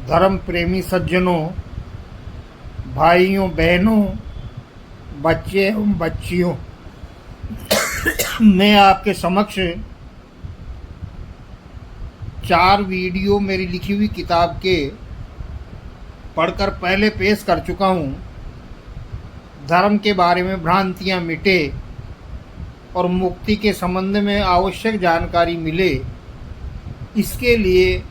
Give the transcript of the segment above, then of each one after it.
धर्म प्रेमी सज्जनों, भाइयों बहनों, बच्चे एवं बच्चियों, मैं आपके समक्ष 4 वीडियो मेरी लिखी हुई किताब के पढ़कर पहले पेश कर चुका हूँ। धर्म के बारे में भ्रांतियाँ मिटे और मुक्ति के संबंध में आवश्यक जानकारी मिले, इसके लिए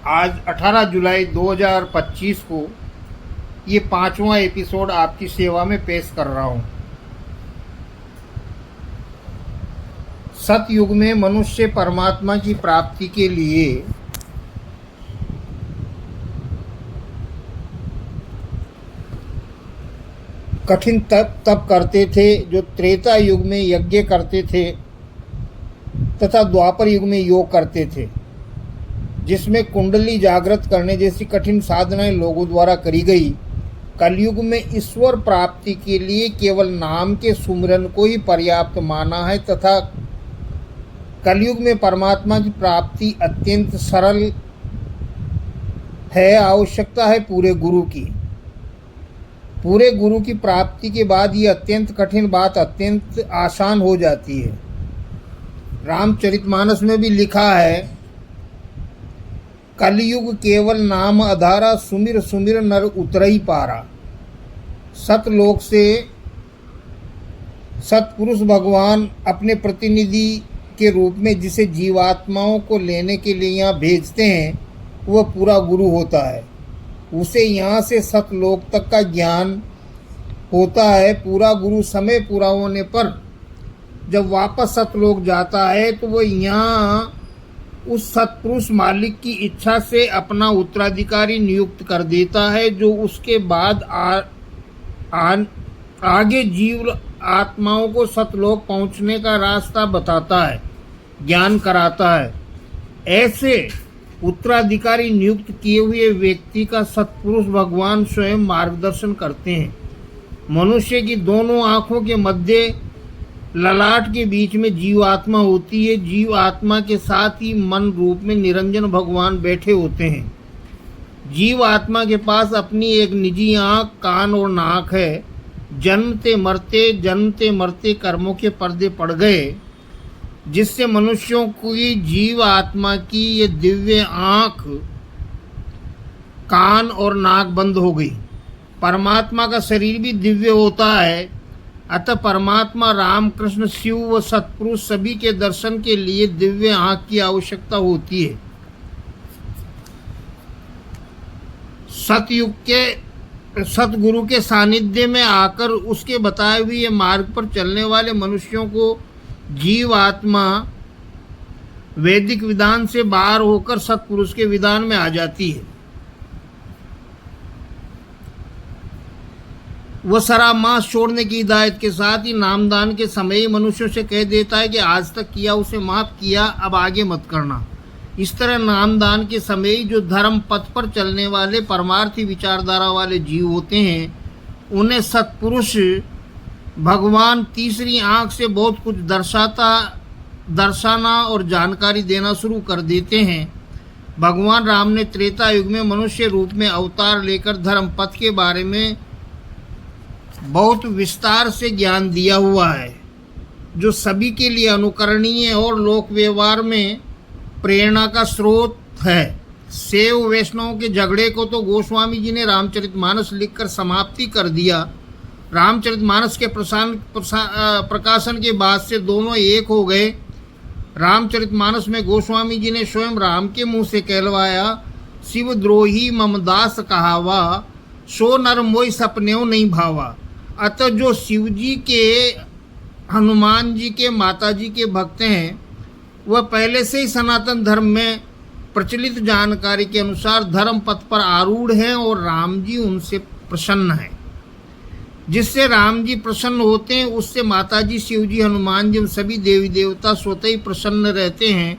आज 18 जुलाई 2025 को ये 5वां एपिसोड आपकी सेवा में पेश कर रहा हूँ। सतयुग में मनुष्य परमात्मा की प्राप्ति के लिए कठिन तप करते थे, जो त्रेता युग में यज्ञ करते थे तथा द्वापर युग में योग करते थे, जिसमें कुंडली जागृत करने जैसी कठिन साधनाएं लोगों द्वारा करी गई। कलयुग में ईश्वर प्राप्ति के लिए केवल नाम के सुमिरन को ही पर्याप्त माना है तथा कलयुग में परमात्मा की प्राप्ति अत्यंत सरल है। आवश्यकता है पूरे गुरु की। पूरे गुरु की प्राप्ति के बाद ये अत्यंत कठिन बात अत्यंत आसान हो जाती है। रामचरितमानस में भी लिखा है, कलयुग केवल नाम आधारा, सुमिर सुमिर नर उतरई पारा। सतलोक से सतपुरुष भगवान अपने प्रतिनिधि के रूप में जिसे जीवात्माओं को लेने के लिए यहाँ भेजते हैं, वह पूरा गुरु होता है। उसे यहाँ से सतलोक तक का ज्ञान होता है। पूरा गुरु समय पूरा होने पर जब वापस सतलोक जाता है तो वह यहाँ उस सतपुरुष मालिक की इच्छा से अपना उत्तराधिकारी नियुक्त कर देता है, जो उसके बाद आगे जीव आत्माओं को सतलोक पहुँचने का रास्ता बताता है, ज्ञान कराता है। ऐसे उत्तराधिकारी नियुक्त किए हुए व्यक्ति का सतपुरुष भगवान स्वयं मार्गदर्शन करते हैं। मनुष्य की दोनों आँखों के मध्य ललाट के बीच में जीवात्मा होती है। जीवात्मा के साथ ही मन रूप में निरंजन भगवान बैठे होते हैं। जीवात्मा के पास अपनी एक निजी आँख, कान और नाक है। जन्मते मरते कर्मों के पर्दे पड़ गए, जिससे मनुष्यों की जीव आत्मा की ये दिव्य आँख, कान और नाक बंद हो गई। परमात्मा का शरीर भी दिव्य होता है। अतः परमात्मा राम, कृष्ण, शिव व सतपुरुष सभी के दर्शन के लिए दिव्य आँख की आवश्यकता होती है। सतयुग के सतगुरु के सानिध्य में आकर उसके बताए हुए मार्ग पर चलने वाले मनुष्यों को जीव आत्मा वैदिक विधान से बाहर होकर सतपुरुष के विधान में आ जाती है। वह शराब मांस छोड़ने की हिदायत के साथ ही नामदान के समय ही मनुष्यों से कह देता है कि आज तक किया उसे माफ किया, अब आगे मत करना। इस तरह नामदान के समय ही जो धर्म पथ पर चलने वाले परमार्थी विचारधारा वाले जीव होते हैं, उन्हें सतपुरुष भगवान तीसरी आंख से बहुत कुछ दर्शाना और जानकारी देना शुरू कर देते हैं। भगवान राम ने त्रेता युग में मनुष्य रूप में अवतार लेकर धर्म पथ के बारे में बहुत विस्तार से ज्ञान दिया हुआ है, जो सभी के लिए अनुकरणीय और लोक व्यवहार में प्रेरणा का स्रोत है। शैव वैष्णव के झगड़े को तो गोस्वामी जी ने रामचरितमानस लिखकर समाप्ति कर दिया। रामचरितमानस के प्रकाशन के बाद से दोनों एक हो गए। रामचरितमानस में गोस्वामी जी ने स्वयं राम के मुंह से कहलवाया, शिवद्रोही ममदास कहावा, सो नर मोई सपनेऊ नहीं भावा। अतः जो शिव जी के, हनुमान जी के, माता जी के भक्त हैं, वह पहले से ही सनातन धर्म में प्रचलित जानकारी के अनुसार धर्म पथ पर आरूढ़ हैं और राम जी उनसे प्रसन्न हैं। जिससे राम जी प्रसन्न होते हैं, उससे माता जी, शिव जी, हनुमान जी, सभी देवी देवता स्वतः ही प्रसन्न रहते हैं।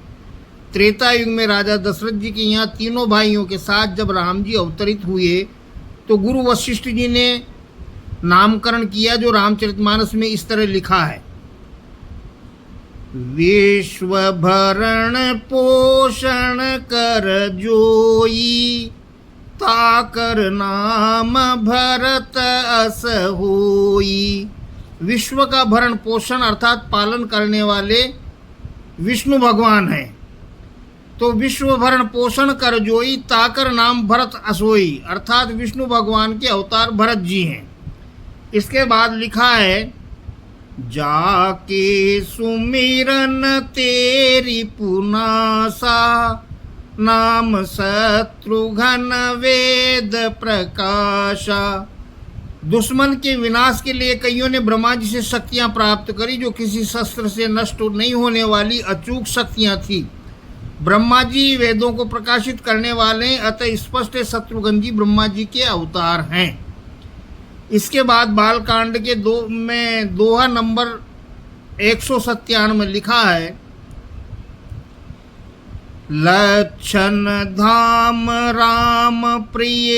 त्रेता युग में राजा दशरथ जी के यहाँ तीनों भाइयों के साथ जब राम जी अवतरित हुए तो गुरु वशिष्ठ जी ने नामकरण किया, जो रामचरितमानस में इस तरह लिखा है। विश्व भरण पोषण कर जोई, ताकर नाम भरत अस होई। विश्व का भरण पोषण अर्थात पालन करने वाले विष्णु भगवान हैं। तो विश्व भरण पोषण कर जोई, ताकर नाम भरत असोई, अर्थात विष्णु भगवान के अवतार भरत जी हैं। इसके बाद लिखा है, जाके सुमिरन तेरी पुनासा, नाम शत्रुघ्न वेद प्रकाशा। दुश्मन के विनाश के लिए कईयों ने ब्रह्मा जी से शक्तियां प्राप्त करी, जो किसी शस्त्र से नष्ट नहीं होने वाली अचूक शक्तियां थी। ब्रह्मा जी वेदों को प्रकाशित करने वाले, अतः स्पष्ट शत्रुघ्न जी ब्रह्मा जी के अवतार हैं। इसके बाद बालकांड के दोहा नंबर 197 में लिखा है, लक्षण धाम राम प्रिय,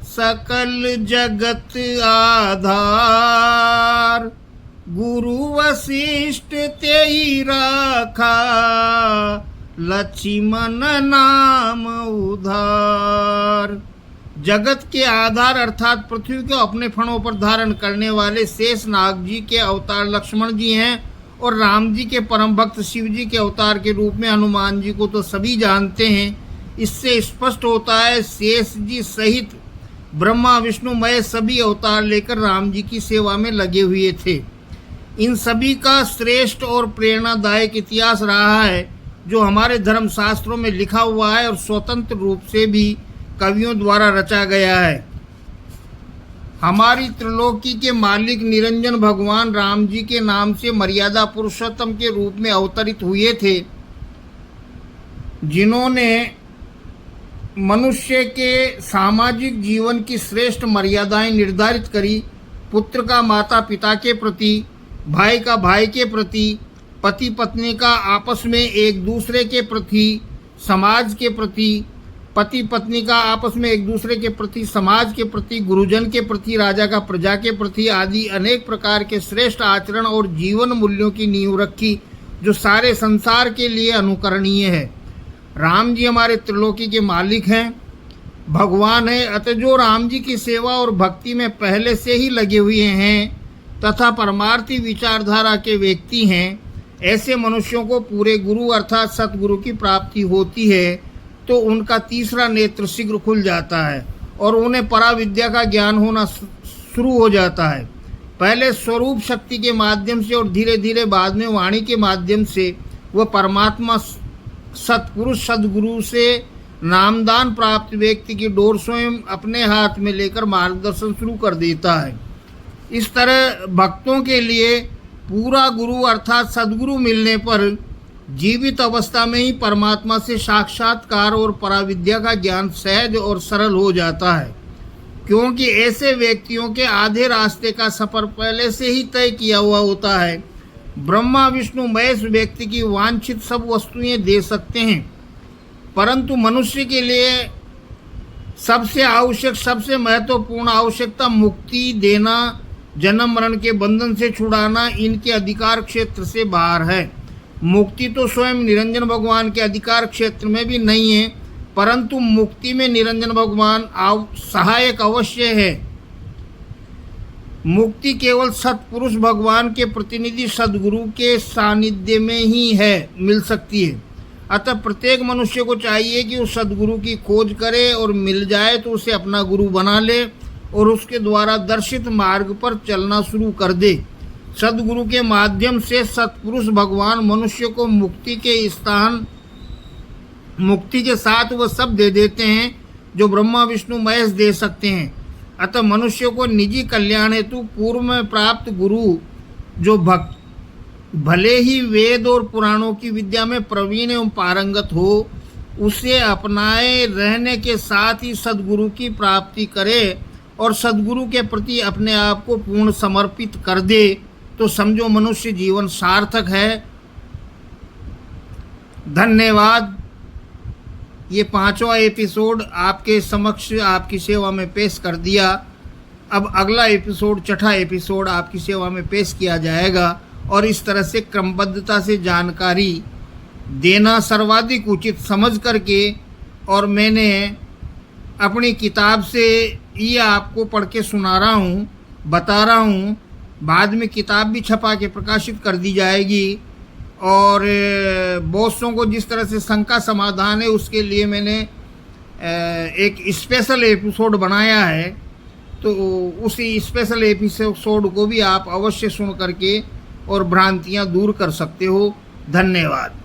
सकल जगत आधार, गुरु वशिष्ठ तेहि राखा, लक्ष्मण नाम उधार। जगत के आधार अर्थात पृथ्वी को अपने फणों पर धारण करने वाले शेष नाग जी के अवतार लक्ष्मण जी हैं, और राम जी के परम भक्त शिव जी के अवतार के रूप में हनुमान जी को तो सभी जानते हैं। इससे स्पष्ट होता है शेष जी सहित ब्रह्मा विष्णु महेश सभी अवतार लेकर राम जी की सेवा में लगे हुए थे। इन सभी का श्रेष्ठ और प्रेरणादायक इतिहास रहा है, जो हमारे धर्मशास्त्रों में लिखा हुआ है और स्वतंत्र रूप से भी कवियों द्वारा रचा गया है। हमारी त्रिलोकी के मालिक निरंजन भगवान राम जी के नाम से मर्यादा पुरुषोत्तम के रूप में अवतरित हुए थे, जिन्होंने मनुष्य के सामाजिक जीवन की श्रेष्ठ मर्यादाएं निर्धारित करी। पुत्र का माता पिता के प्रति, भाई का भाई के प्रति, पति पत्नी का आपस में एक दूसरे के प्रति, समाज के प्रति, पति पत्नी का आपस में एक दूसरे के प्रति, समाज के प्रति, गुरुजन के प्रति, राजा का प्रजा के प्रति आदि अनेक प्रकार के श्रेष्ठ आचरण और जीवन मूल्यों की नींव रखी, जो सारे संसार के लिए अनुकरणीय है। राम जी हमारे त्रिलोकी के मालिक हैं, भगवान हैं। अतः जो राम जी की सेवा और भक्ति में पहले से ही लगे हुए हैं तथा परमार्थी विचारधारा के व्यक्ति हैं, ऐसे मनुष्यों को पूरे गुरु अर्थात सतगुरु की प्राप्ति होती है, तो उनका तीसरा नेत्र शीघ्र खुल जाता है और उन्हें पराविद्या का ज्ञान होना शुरू हो जाता है। पहले स्वरूप शक्ति के माध्यम से और धीरे धीरे बाद में वाणी के माध्यम से वह परमात्मा सत्पुरुष सद्गुरु से नामदान प्राप्त व्यक्ति की डोर स्वयं अपने हाथ में लेकर मार्गदर्शन शुरू कर देता है। इस तरह भक्तों के लिए पूरा गुरु अर्थात सद्गुरु मिलने पर जीवित अवस्था में ही परमात्मा से साक्षात्कार और पराविद्या का ज्ञान सहज और सरल हो जाता है, क्योंकि ऐसे व्यक्तियों के आधे रास्ते का सफर पहले से ही तय किया हुआ होता है। ब्रह्मा विष्णु महेश व्यक्ति की वांछित सब वस्तुएं दे सकते हैं, परंतु मनुष्य के लिए सबसे आवश्यक, सबसे महत्वपूर्ण आवश्यकता मुक्ति देना, जन्म मरण के बंधन से छुड़ाना इनके अधिकार क्षेत्र से बाहर है। मुक्ति तो स्वयं निरंजन भगवान के अधिकार क्षेत्र में भी नहीं है, परंतु मुक्ति में निरंजन भगवान सहायक अवश्य है। मुक्ति केवल सत्पुरुष भगवान के प्रतिनिधि सद्गुरु के सानिध्य में ही है, मिल सकती है। अतः प्रत्येक मनुष्य को चाहिए कि उस सद्गुरु की खोज करे और मिल जाए तो उसे अपना गुरु बना ले और उसके द्वारा दर्शित मार्ग पर चलना शुरू कर दे। सद्गुरु के माध्यम से सत्पुरुष भगवान मनुष्य को मुक्ति के साथ वह सब दे देते हैं जो ब्रह्मा विष्णु महेश दे सकते हैं। अतः मनुष्य को निजी कल्याण हेतु पूर्व में प्राप्त गुरु जो भले ही वेद और पुराणों की विद्या में प्रवीण एवं पारंगत हो, उसे अपनाए रहने के साथ ही सद्गुरु की प्राप्ति करे और सद्गुरु के प्रति अपने आप को पूर्ण समर्पित कर दे, तो समझो मनुष्य जीवन सार्थक है। धन्यवाद। ये 5वां एपिसोड आपके समक्ष आपकी सेवा में पेश कर दिया। अब अगला एपिसोड 6ठा एपिसोड आपकी सेवा में पेश किया जाएगा और इस तरह से क्रमबद्धता से जानकारी देना सर्वाधिक उचित समझ करके, और मैंने अपनी किताब से ये आपको पढ़ के सुना रहा हूँ, बता रहा हूँ। बाद में किताब भी छपा के प्रकाशित कर दी जाएगी। और बहुतों को जिस तरह से शंका समाधान है, उसके लिए मैंने एक स्पेशल एपिसोड बनाया है। तो उसी स्पेशल एपिसोड को भी आप अवश्य सुन करके और भ्रांतियां दूर कर सकते हो। धन्यवाद।